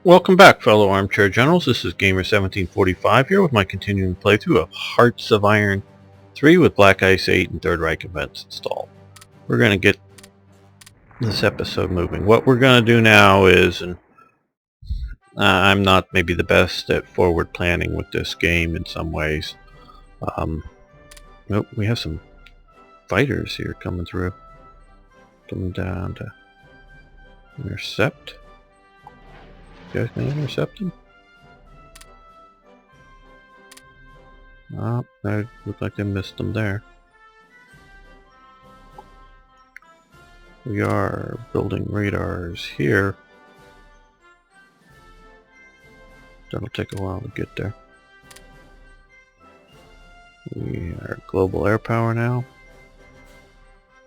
Welcome back, fellow armchair generals. This is Gamer1745 here with my continuing playthrough of Hearts of Iron 3 with Black Ice 8 and Third Reich events installed. We're going to get this episode moving. What we're going to do now is, and I'm not maybe the best at forward planning with this game in some ways. Nope, we have some fighters here coming through. Coming down to intercept. You guys can intercept them? Oh, they look like they missed them there. We are building radars here. That'll take a while to get there. We are global air power now.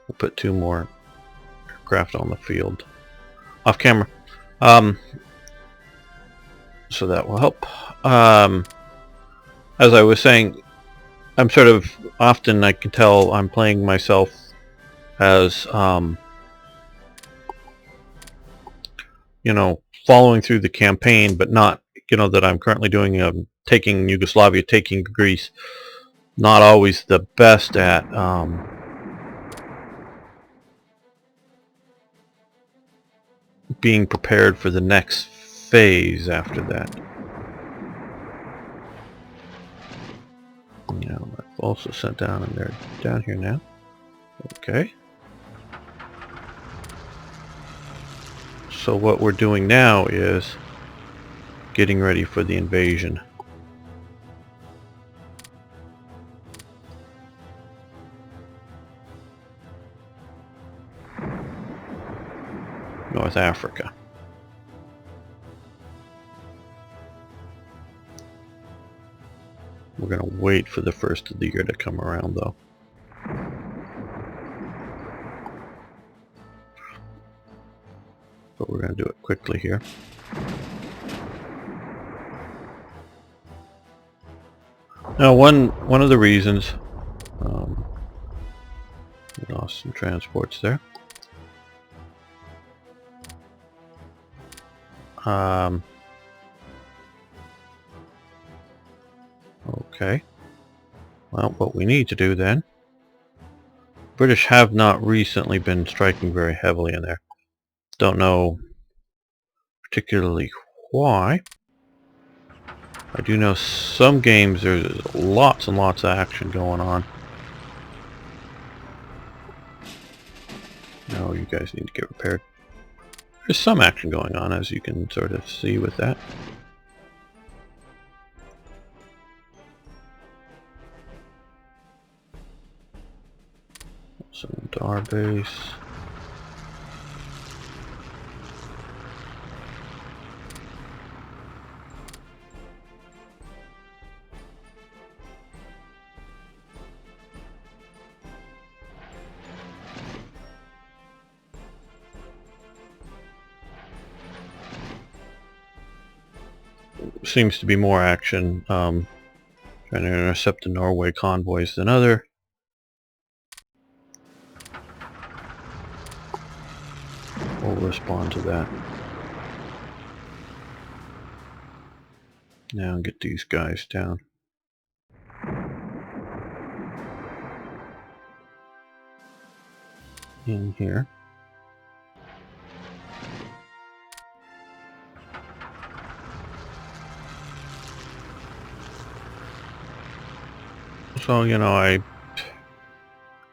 We'll put 2 more aircraft on the field. Off camera. So that will help. As I was saying, I'm sort of often, I can tell I'm playing myself as you know, following through the campaign, but not, you know, that I'm currently doing taking Yugoslavia, taking Greece. Not always the best at being prepared for the next phase after that. Now I've also sent down, and they're down here now. Okay. So what we're doing now is getting ready for the invasion. North Africa. We're going to wait for the first of the year to come around, though. But we're going to do it quickly here. Now, one of the reasons we lost some transports there. Okay. Well, what we need to do then. British have not recently been striking very heavily in there. Don't know particularly why. I do know some games there's lots and lots of action going on. No, you guys need to get repaired. There's some action going on, as you can sort of see with that. Send them to our base. Seems to be more action trying to intercept the Norway convoys than other. We'll respond to that. Now get these guys down. In here. So, you know, I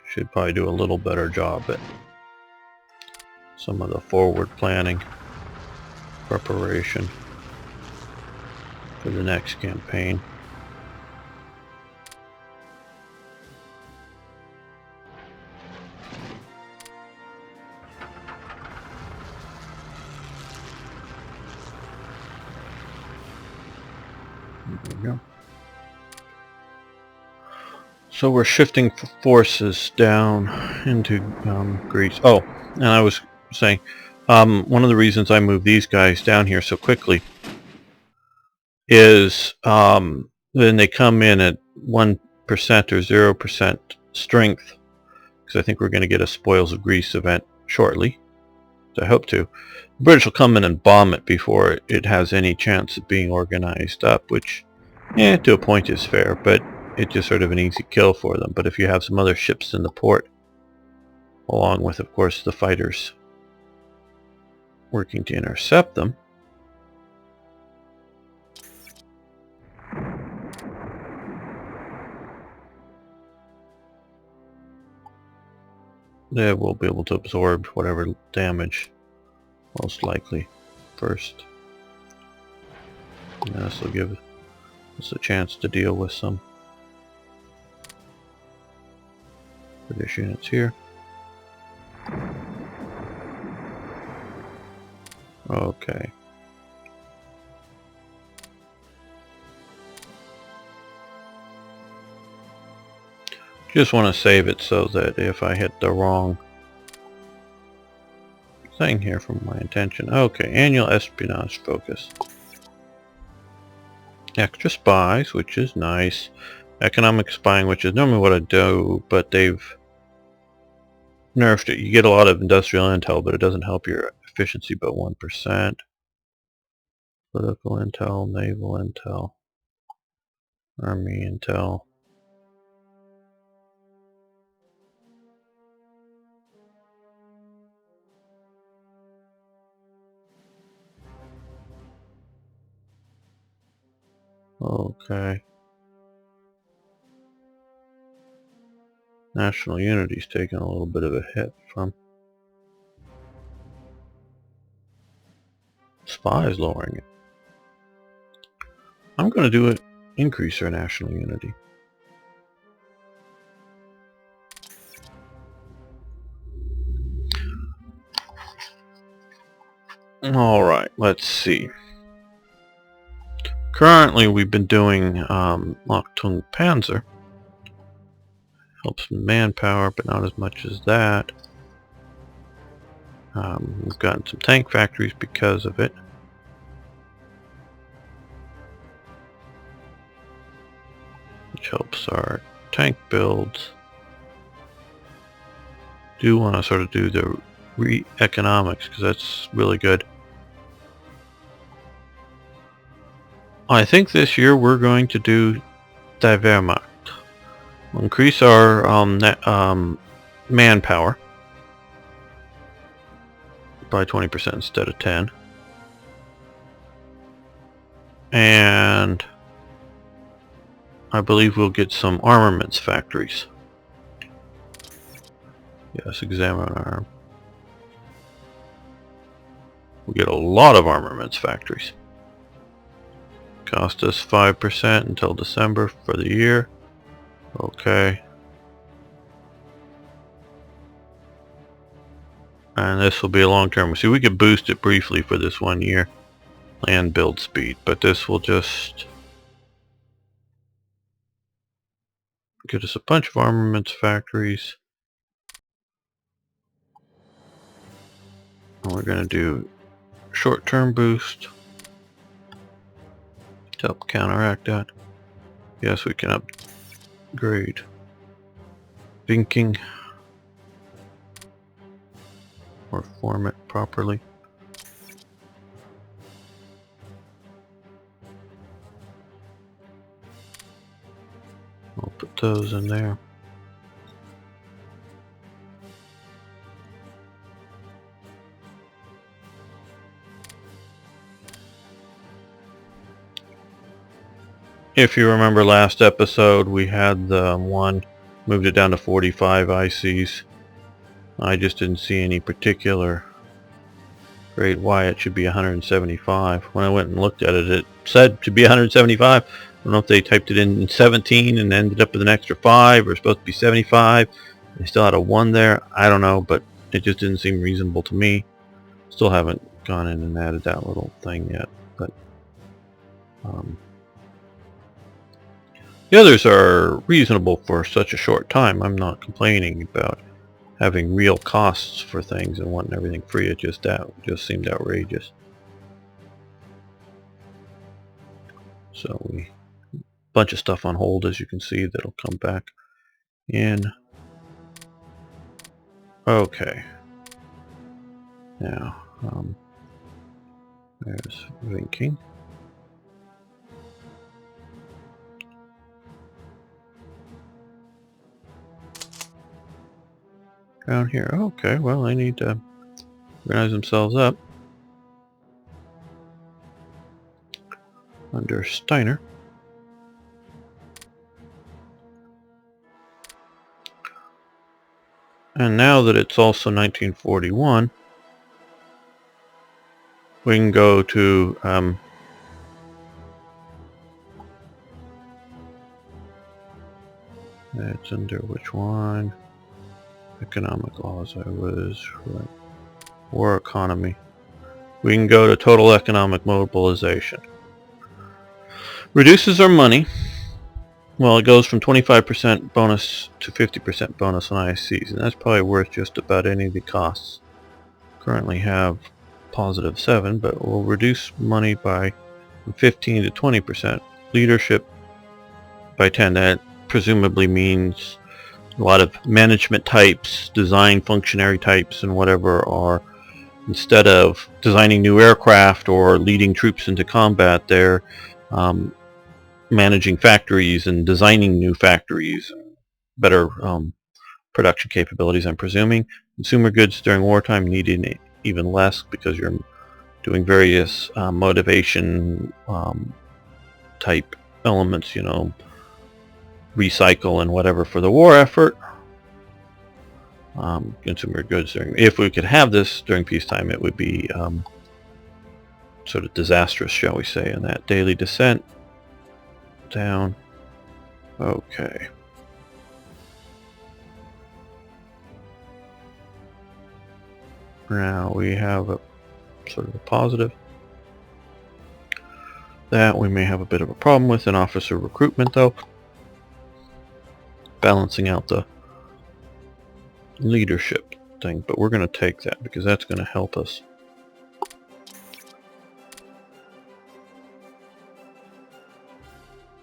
should probably do a little better job at some of the forward planning, preparation for the next campaign. There we go. So we're shifting forces down into Greece. Oh, and I was saying, one of the reasons I moved these guys down here so quickly is then they come in at 1% or 0% strength, because I think we're going to get a Spoils of Greece event shortly. I hope to. British will come in and bomb it before it has any chance of being organized up, which, to a point is fair, but it's just sort of an easy kill for them. But if you have some other ships in the port, along with, of course, the fighters working to intercept them, they will be able to absorb whatever damage, most likely, first. And this will give us a chance to deal with some British units here. Okay. Just want to save it so that if I hit the wrong thing here from my intention. Okay, annual espionage focus. Extra spies, which is nice. Economic spying, which is normally what I do, but they've nerfed it. You get a lot of industrial intel, but it doesn't help your efficiency by 1%. Political intel, naval intel, army intel. Okay. National unity's taking a little bit of a hit from spies lowering it. I'm going to do it. Increase our national unity. Alright, let's see. Currently we've been doing Achtung Panzer. Helps manpower, but not as much as that. We've gotten some tank factories because of it. Which helps our tank builds. Do want to sort of do the economics because that's really good. I think this year we're going to do Die Wehrmacht. We'll increase our manpower by 20% instead of 10. And I believe we'll get some armaments factories. Yes, examine arm. We'll get a lot of armaments factories. Cost us 5% until December for the year. Okay. And this will be a long term. See, we could boost it briefly for this 1 year. Land build speed. But this will just get us a bunch of armaments factories. And we're going to do short-term boost to help counteract that. Yes, we can upgrade thinking or form it properly. I'll put those in there. If you remember last episode, we had the one, moved it down to 45 ICs. I just didn't see any particular grade why it should be 175. When I went and looked at it, it said to be 175. I don't know if they typed it in 17 and ended up with an extra 5, or supposed to be 75. They still had a 1 there. I don't know, but it just didn't seem reasonable to me. Still haven't gone in and added that little thing yet, but the others are reasonable for such a short time. I'm not complaining about having real costs for things and wanting everything free. It just seemed outrageous. So we bunch of stuff on hold, as you can see, that'll come back in. Okay. Now, There's winking. Down here. Okay, well, they need to organize themselves up. Under Steiner. And now that it's also 1941, we can go to it's under which one? Economic laws. I was right. War economy. We can go to total economic mobilization. Reduces our money. Well, it goes from 25% bonus to 50% bonus on ISCs, and that's probably worth just about any of the costs. Currently have positive 7, but we'll reduce money by from 15 to 20%. Leadership by 10. That presumably means a lot of management types, design functionary types, and whatever are, instead of designing new aircraft or leading troops into combat, they're managing factories and designing new factories, better production capabilities, I'm presuming. Consumer goods during wartime needing even less because you're doing various motivation type elements, you know, recycle and whatever for the war effort. Consumer goods during, if we could have this during peacetime, it would be sort of disastrous, shall we say, in that daily descent down. Okay. Now we have a sort of a positive that we may have a bit of a problem with in officer recruitment, though. Balancing out the leadership thing, but we're going to take that because that's going to help us.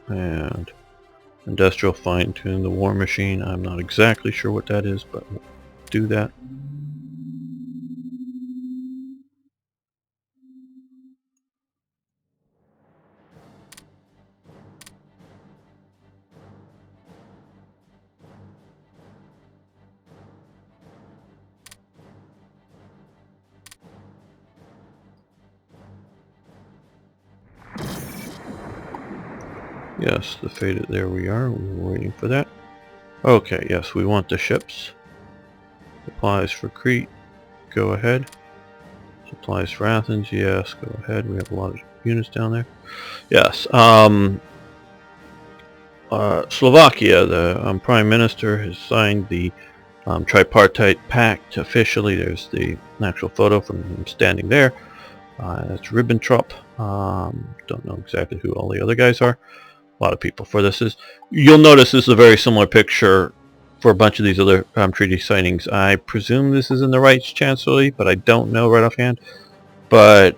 And industrial fine-tune the war machine. I'm not exactly sure what that is, but we'll do that. Yes, the faded, there we are. We were waiting for that. Okay, yes, we want the ships. Supplies for Crete, go ahead. Supplies for Athens, yes, go ahead. We have a lot of units down there. Yes, Slovakia, the Prime Minister has signed the tripartite pact officially. There's the actual photo from him standing there. That's Ribbentrop. Don't know exactly who all the other guys are. A lot of people for this is. You'll notice this is a very similar picture for a bunch of these other treaty signings. I presume this is in the Reich Chancellery, but I don't know right offhand. But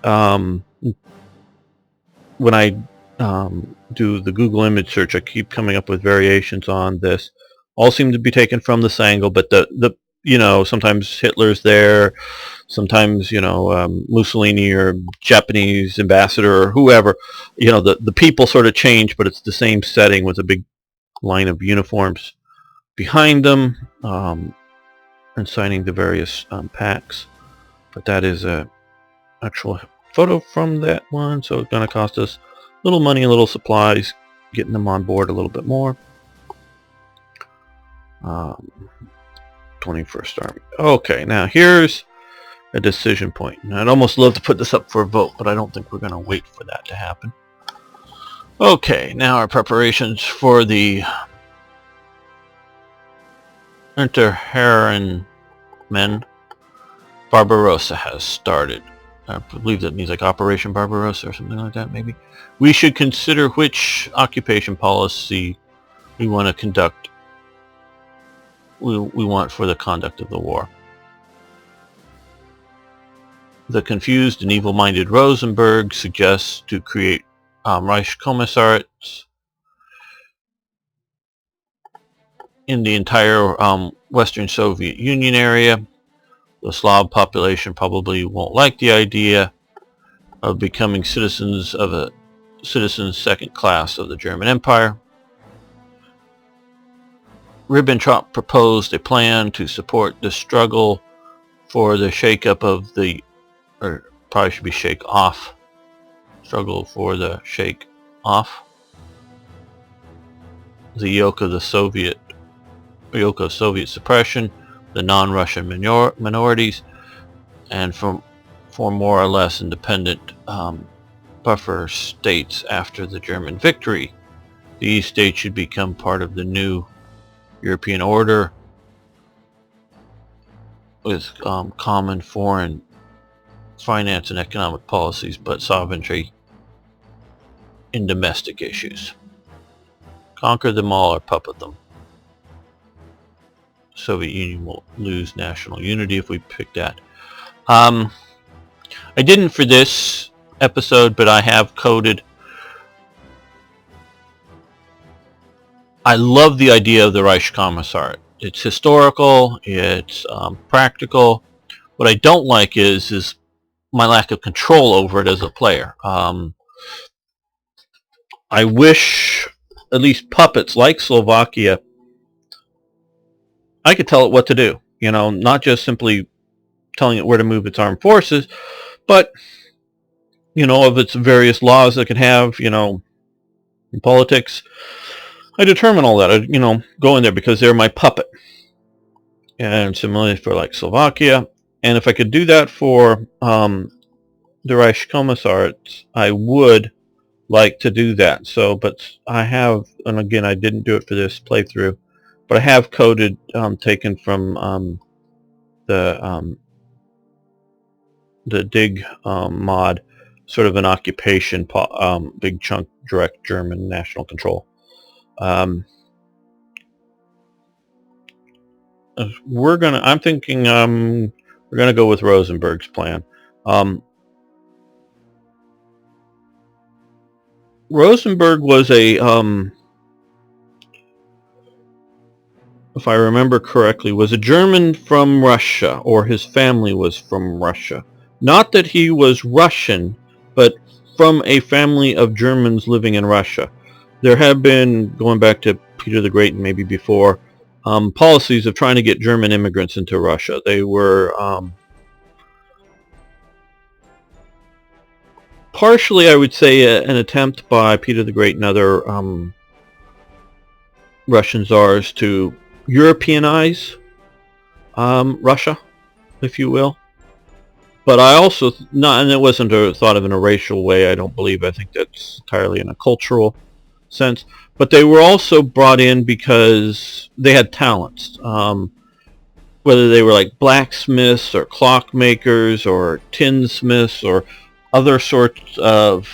when I do the Google image search, I keep coming up with variations on this. All seem to be taken from this angle, but the you know, sometimes Hitler's there, sometimes, you know, Mussolini or Japanese ambassador or whoever, you know, the people sort of change, but it's the same setting with a big line of uniforms behind them, and signing the various packs. But that is a actual photo from that one, so it's going to cost us a little money and little supplies, getting them on board a little bit more. 21st Army. Okay, now here's a decision point. And I'd almost love to put this up for a vote, but I don't think we're going to wait for that to happen. Okay, now our preparations for the Unterherrenmen Barbarossa has started. I believe that means like Operation Barbarossa or something like that, maybe. We should consider which occupation policy we want to conduct. We want for the conduct of the war. The confused and evil-minded Rosenberg suggests to create Reich commissariats in the entire Western Soviet Union area. The Slav population probably won't like the idea. of becoming citizens second class of the German Empire. Ribbentrop proposed a plan to support the struggle for the shake-up of the, or probably should be shake-off, struggle for the shake-off the yoke of Soviet suppression, the non-Russian minorities, and for more or less independent buffer states after the German victory. These states should become part of the new European order with common foreign finance and economic policies, but sovereignty in domestic issues. Conquer them all or puppet them. Soviet Union will lose national unity if we pick that. I didn't for this episode, but I have coded. I love the idea of the Reich Commissariat. It's historical, it's practical. What I don't like is my lack of control over it as a player. I wish at least puppets like Slovakia, I could tell it what to do. You know, not just simply telling it where to move its armed forces, but, you know, of its various laws that it can have, you know, in politics. I determine all that. I, you know, go in there because they're my puppet. And similarly for like Slovakia. And if I could do that for the Reich Commissariat, I would like to do that. So, but I have, and again, I didn't do it for this playthrough, but I have coded, taken from the dig mod, sort of an occupation, big chunk direct German national control. I'm thinking we're gonna go with Rosenberg's plan. Rosenberg was a, if I remember correctly, was a German from Russia, or his family was from Russia. Not that he was Russian, but from a family of Germans living in Russia. There have been, going back to Peter the Great and maybe before, policies of trying to get German immigrants into Russia. They were partially, I would say, an attempt by Peter the Great and other Russian czars to Europeanize Russia, if you will. But I also, and it wasn't thought of in a racial way, I don't believe. I think that's entirely in a cultural sense. But they were also brought in because they had talents. Whether they were like blacksmiths or clockmakers or tinsmiths or other sorts of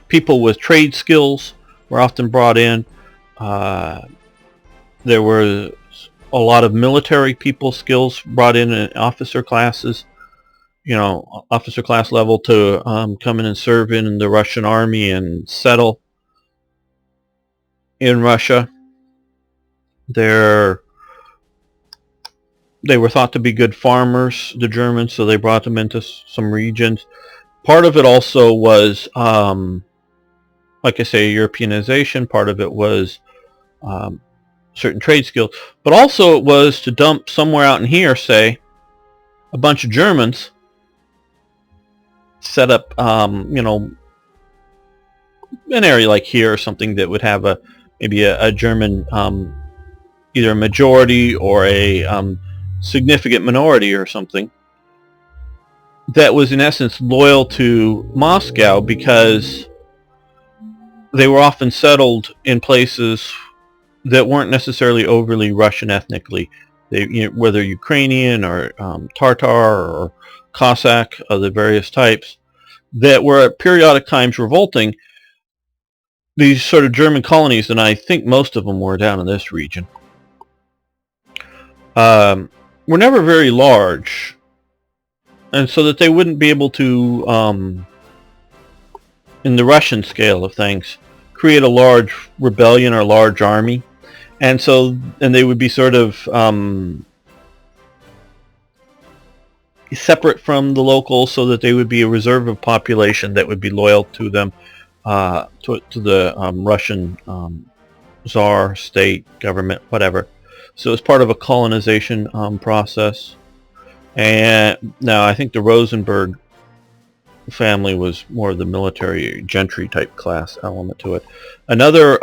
people with trade skills were often brought in. There were a lot of military people skills brought in officer classes, you know, officer class level to come in and serve in the Russian army and settle in Russia. They were thought to be good farmers, the Germans, so they brought them into some regions. Part of it also was, like I say, Europeanization. Part of it was certain trade skills. But also it was to dump somewhere out in here, say, a bunch of Germans, set up, you know, an area like here or something that would have maybe a German, either a majority or a significant minority or something that was in essence loyal to Moscow, because they were often settled in places that weren't necessarily overly Russian ethnically. They, you know, whether Ukrainian or Tatar or Cossack of the various types, that were at periodic times revolting. These sort of German colonies, and I think most of them were down in this region, were never very large, and so that they wouldn't be able to, in the Russian scale of things, create a large rebellion or large army. And so, and they would be sort of separate from the locals so that they would be a reserve of population that would be loyal to them, to the Russian Tsar, state, government, whatever. So it's part of a colonization process. And now I think the Rosenberg family was more of the military gentry type class element to it. Another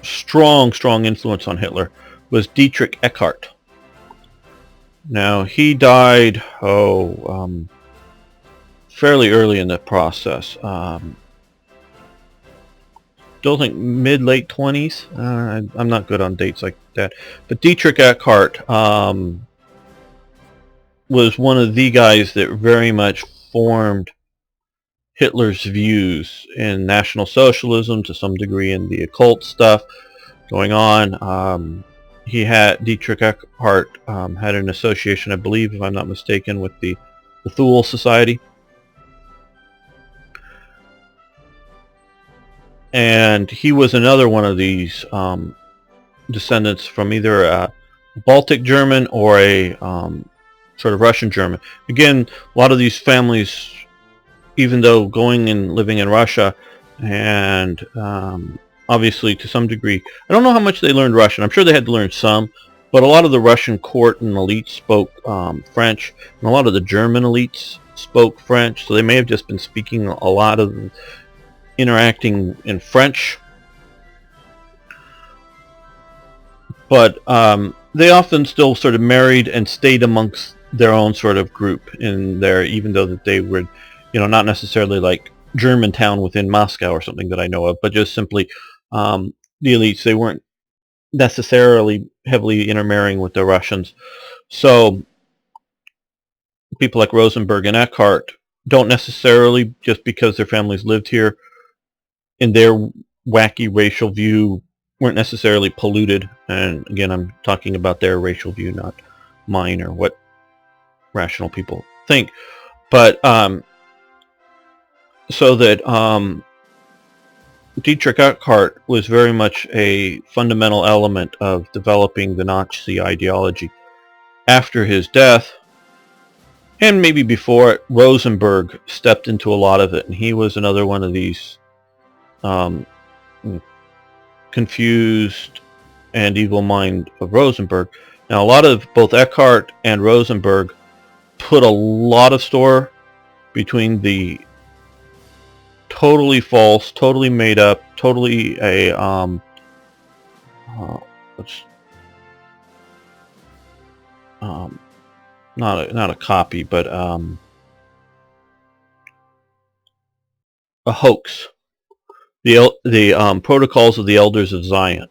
strong influence on Hitler was Dietrich Eckart. Now he died fairly early in the process. Don't think mid-late 20s. I'm not good on dates like that. But Dietrich Eckart was one of the guys that very much formed Hitler's views in National Socialism, to some degree in the occult stuff going on. Dietrich Eckart had an association, I believe, if I'm not mistaken, with the Thule Society. And he was another one of these descendants from either a Baltic German or a sort of Russian German. Again, a lot of these families, even though going and living in Russia, and obviously to some degree, I don't know how much they learned Russian. I'm sure they had to learn some, but a lot of the Russian court and elites spoke French, and a lot of the German elites spoke French, so they may have just been speaking a lot of interacting in French. But they often still sort of married and stayed amongst their own sort of group in there, even though that they were, not necessarily like Germantown within Moscow or something that I know of, but just simply the elites. They weren't necessarily heavily intermarrying with the Russians. So people like Rosenberg and Eckhart don't necessarily, just because their families lived here, in their wacky racial view, weren't necessarily polluted. And again, I'm talking about their racial view, not mine or what rational people think. But so that Dietrich Eckart was very much a fundamental element of developing the Nazi ideology. After his death, and maybe before it, Rosenberg stepped into a lot of it, and he was another one of these confused and evil mind of Rosenberg. Now, a lot of both Eckhart and Rosenberg put a lot of store between the totally false, totally made up, totally a not a copy, but a hoax. The Protocols of the Elders of Zion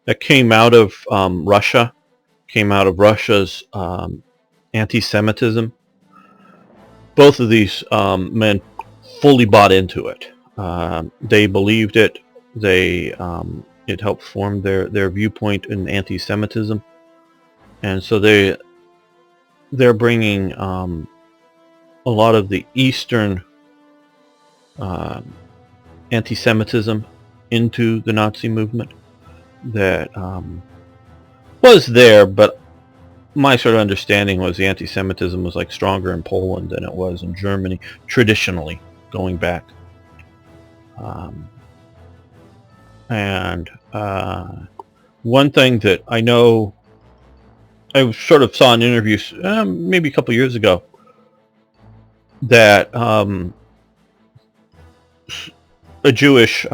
that came out of Russia, came out of Russia's anti-Semitism. Both of these men fully bought into it. They believed it. It helped form their viewpoint in anti-Semitism, and so they're bringing a lot of the Eastern anti-Semitism into the Nazi movement that was there, but my sort of understanding was the anti-Semitism was like stronger in Poland than it was in Germany, traditionally, going back. And one thing that I know, I sort of saw in interviews maybe a couple years ago, that a Jewish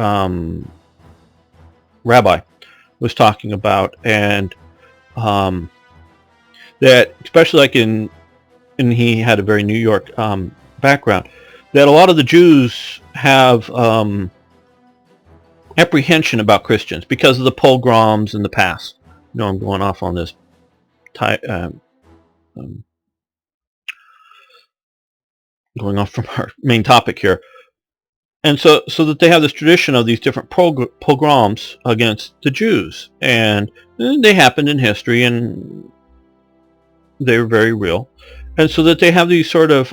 rabbi was talking about, and that especially like and he had a very New York background, that a lot of the Jews have apprehension about Christians because of the pogroms in the past. I'm going off on this going off from our main topic here. And so that they have this tradition of these different pogroms against the Jews, and they happened in history, and they're very real, and so that they have these sort of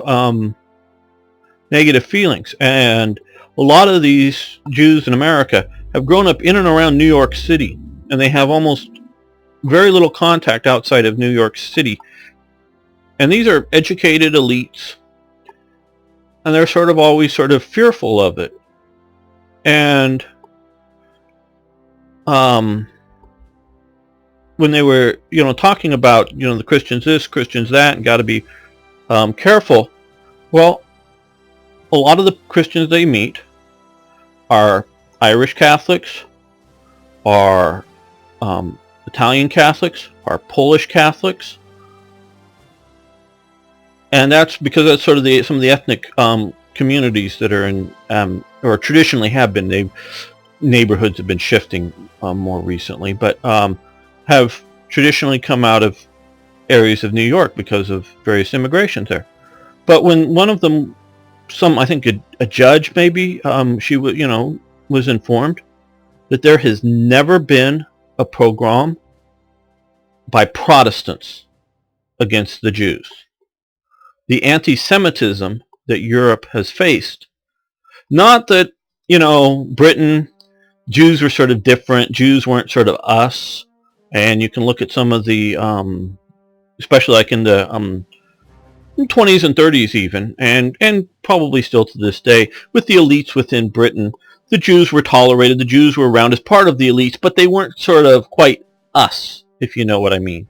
negative feelings. And a lot of these Jews in America have grown up in and around New York City, and they have almost very little contact outside of New York City. And these are educated elites, and they're sort of always sort of fearful of it. And when they were, talking about, the Christians this, Christians that, and got to be careful. Well, a lot of the Christians they meet are Irish Catholics, are Italian Catholics, are Polish Catholics, and that's because that's sort of some of the ethnic communities that are in, or traditionally have been. Neighborhoods have been shifting more recently, but have traditionally come out of areas of New York because of various immigrations there. But when one of them, I think a judge maybe, she was informed that there has never been a pogrom by Protestants against the Jews. The anti-Semitism that Europe has faced, not that, Britain, Jews were sort of different, Jews weren't sort of us, and you can look at some of the, especially like in the 20s and 30s even, and probably still to this day, with the elites within Britain, the Jews were tolerated, the Jews were around as part of the elites, but they weren't sort of quite us, if you know what I mean.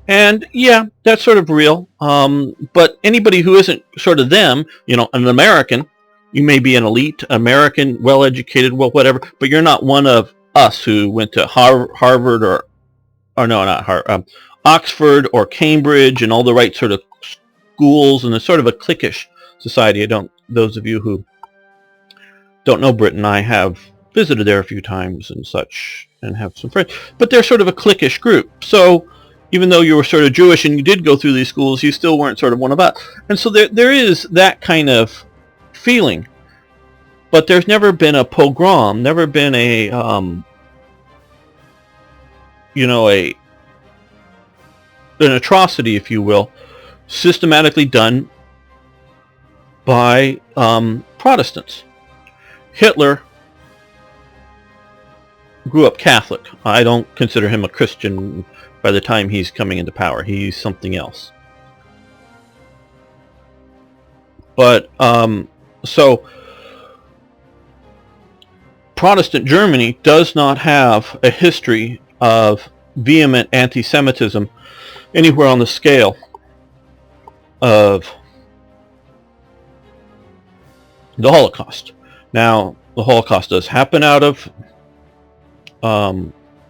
And yeah, that's sort of real. But anybody who isn't sort of them, an American, you may be an elite American, well-educated, whatever, but you're not one of us who went to Harvard or no, not Harvard, Oxford or Cambridge and all the right sort of schools, and it's sort of a cliquish society. Those of you who don't know Britain, I have visited there a few times and such, and have some friends, but they're sort of a cliquish group. So even though you were sort of Jewish and you did go through these schools, you still weren't sort of one of us. And so there is that kind of feeling. But there's never been a pogrom, never been an atrocity, if you will, systematically done by Protestants. Hitler grew up Catholic. I don't consider him a Christian by the time he's coming into power. He's something else. But so Protestant Germany does not have a history of vehement anti-Semitism anywhere on the scale of the Holocaust. Now, the Holocaust does happen out of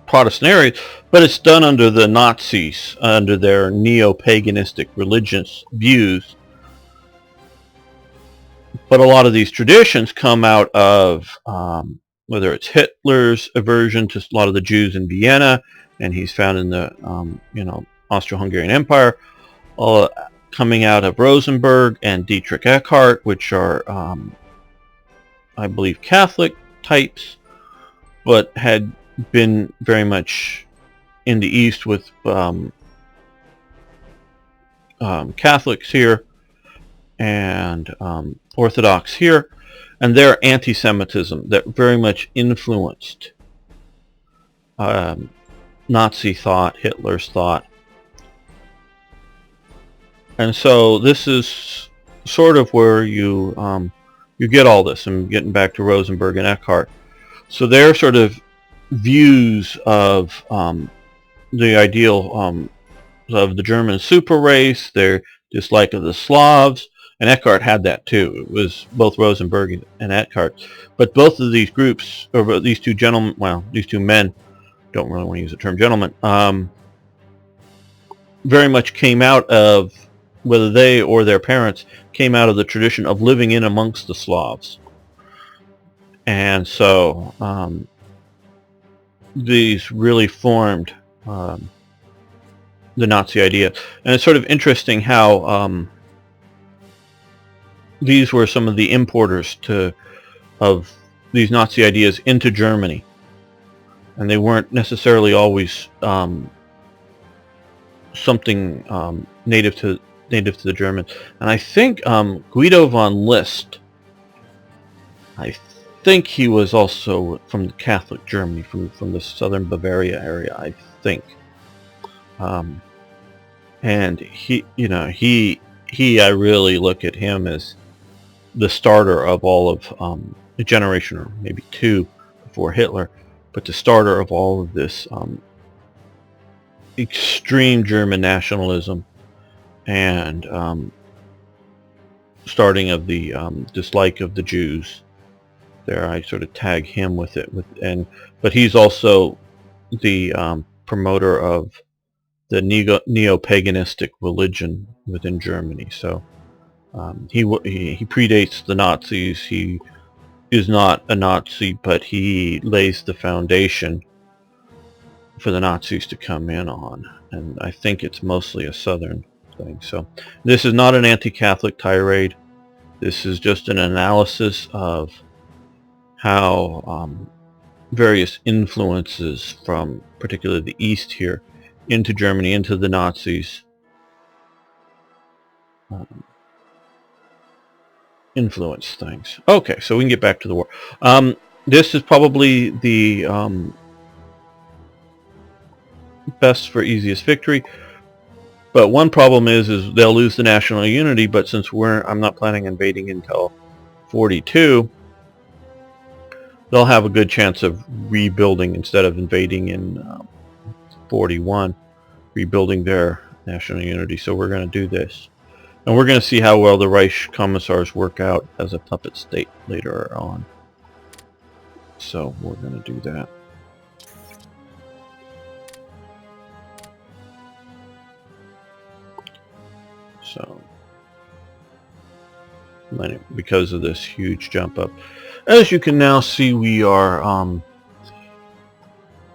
Protestant areas, but it's done under the Nazis, under their neo-paganistic religious views. But a lot of these traditions come out of whether it's Hitler's aversion to a lot of the Jews in Vienna, and he's found in the Austro-Hungarian Empire, coming out of Rosenberg and Dietrich Eckart, which are I believe Catholic types, but had been very much in the East with Catholics here and Orthodox here, and their anti-Semitism that very much influenced Nazi thought, Hitler's thought. And so this is sort of where you get all this. I'm getting back to Rosenberg and Eckhart. So their sort of views of the ideal of the German super race, their dislike of the Slavs, and Eckhart had that too. It was both Rosenberg and Eckhart. But both of these groups, or these two gentlemen, well, these two men, don't really want to use the term gentleman, very much came out of, whether they or their parents, came out of the tradition of living in amongst the Slavs. And so these really formed the Nazi idea. And it's sort of interesting how these were some of the importers of these Nazi ideas into Germany. And they weren't necessarily always something native to the Germans. And I think Guido von List, I think he was also from the Catholic Germany, from the southern Bavaria area, I think. And he, you know, I really look at him as the starter of all of a generation or maybe two before Hitler, but the starter of all of this extreme German nationalism and starting of the dislike of the Jews. There, I sort of tag him with it. But he's also the promoter of the neo-paganistic religion within Germany. So he predates the Nazis. He is not a Nazi, but he lays the foundation for the Nazis to come in on. And I think it's mostly a southern thing. So this is not an anti-Catholic tirade. This is just an analysis of how various influences from particularly the East here into Germany, into the Nazis, influence things. Okay, so we can get back to the war. This is probably the best for easiest victory. But one problem is they'll lose the national unity. But since I'm not planning on invading until 42, they'll have a good chance of rebuilding instead of invading in 41, rebuilding their national unity. So we're going to do this. And we're going to see how well the Reich commissars work out as a puppet state later on. So we're going to do that. So, because of this huge jump up, as you can now see, we are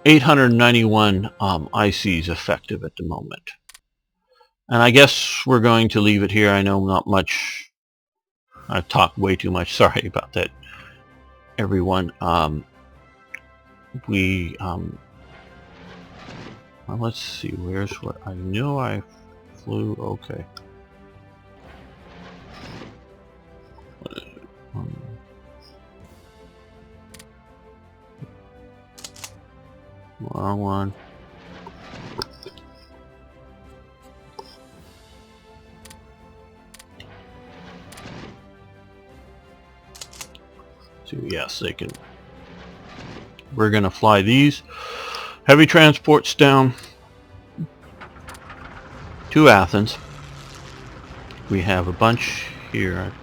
891 ICs effective at the moment. And I guess we're going to leave it here. I know not much. I've talked way too much. Sorry about that, everyone. Well, let's see. Where's what? I knew I flew. Okay. Wrong one. So yes, they can. We're gonna fly these heavy transports down to Athens. We have a bunch here.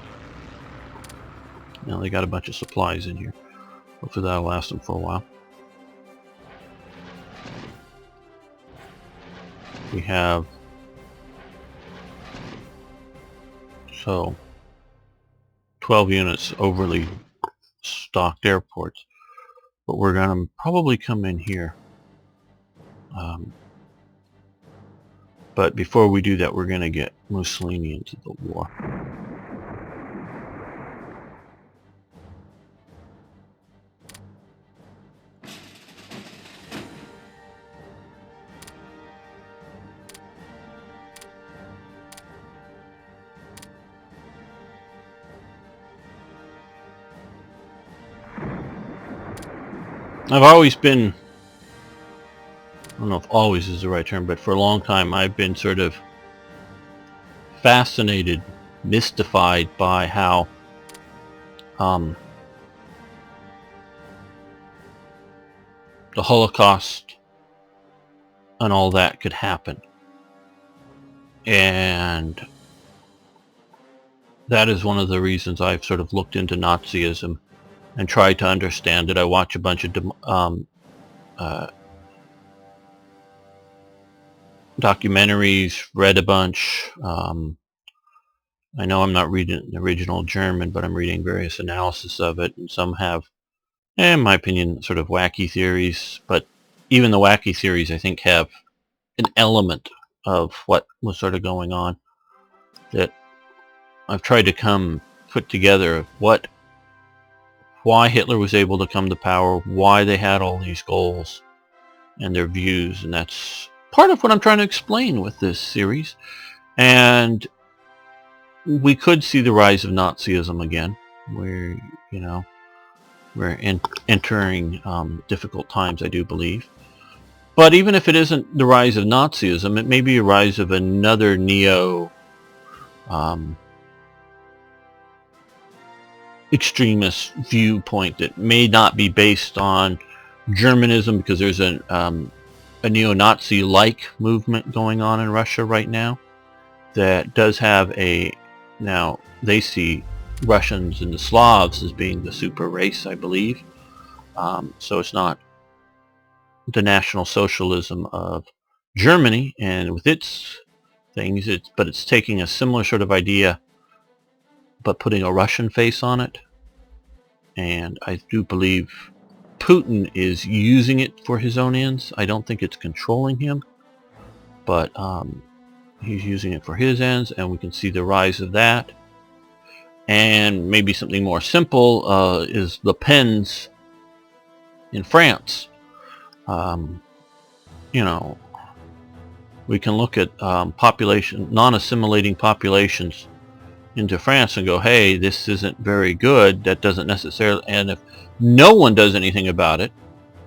Now they got a bunch of supplies in here. Hopefully that'll last them for a while. We have 12 units overly stocked airports, but we're gonna probably come in here. But before we do that, we're gonna get Mussolini into the war. I've always been, I don't know if always is the right term, but for a long time I've been sort of fascinated, mystified by how the Holocaust and all that could happen. And that is one of the reasons I've sort of looked into Nazism and tried to understand it. I watch a bunch of documentaries, read a bunch. I know I'm not reading the original German, but I'm reading various analysis of it, and some have, in my opinion, sort of wacky theories. But even the wacky theories, I think, have an element of what was sort of going on that I've tried to put together why Hitler was able to come to power, why they had all these goals and their views, and that's part of what I'm trying to explain with this series. And we could see the rise of Nazism again, where, you know, we're entering difficult times, I do believe. But even if it isn't the rise of Nazism, it may be a rise of another neo extremist viewpoint that may not be based on Germanism, because there's a neo-Nazi-like movement going on in Russia right now that does have now they see Russians and the Slavs as being the super race, I believe. So it's not the National Socialism of Germany and with its things, but it's taking a similar sort of idea but putting a Russian face on it. And I do believe Putin is using it for his own ends. I don't think it's controlling him, but he's using it for his ends, and we can see the rise of that. And maybe something more simple is Le Pen's in France. You know, we can look at non-assimilating populations into France and go, hey, this isn't very good. That doesn't necessarily, and if no one does anything about it,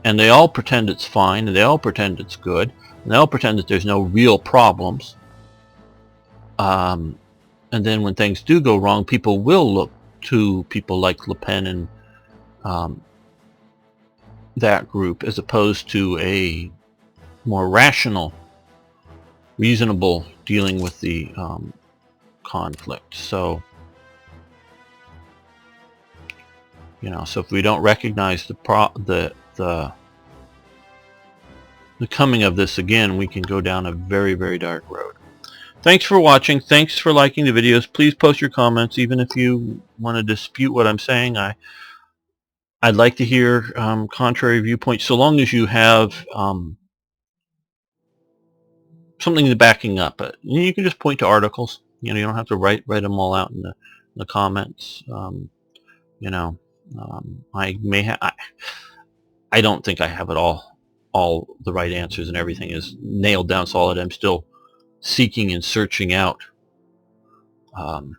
and they all pretend it's fine, and they all pretend it's good, and they all pretend that there's no real problems, and then when things do go wrong, people will look to people like Le Pen and that group, as opposed to a more rational, reasonable dealing with the conflict. So, so if we don't recognize the coming of this again, we can go down a very, very dark road. Thanks for watching. Thanks for liking the videos. Please post your comments, even if you want to dispute what I'm saying. I'd like to hear contrary viewpoints, so long as you have something to backing up it. You can just point to articles. You don't have to write them all out in the comments. I don't think I have it all the right answers and everything is nailed down solid. I'm still seeking and searching out the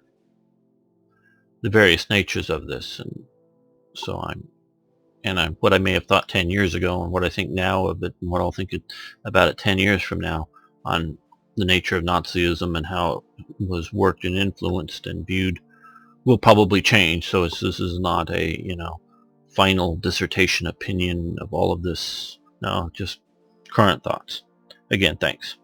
various natures of this, and so I'm what I may have thought 10 years ago and what I think now of it, and what I'll think about it 10 years from now on the nature of Nazism and how it was worked and influenced and viewed will probably change. So this is not a final dissertation opinion of all of this. No, just current thoughts. Again, thanks.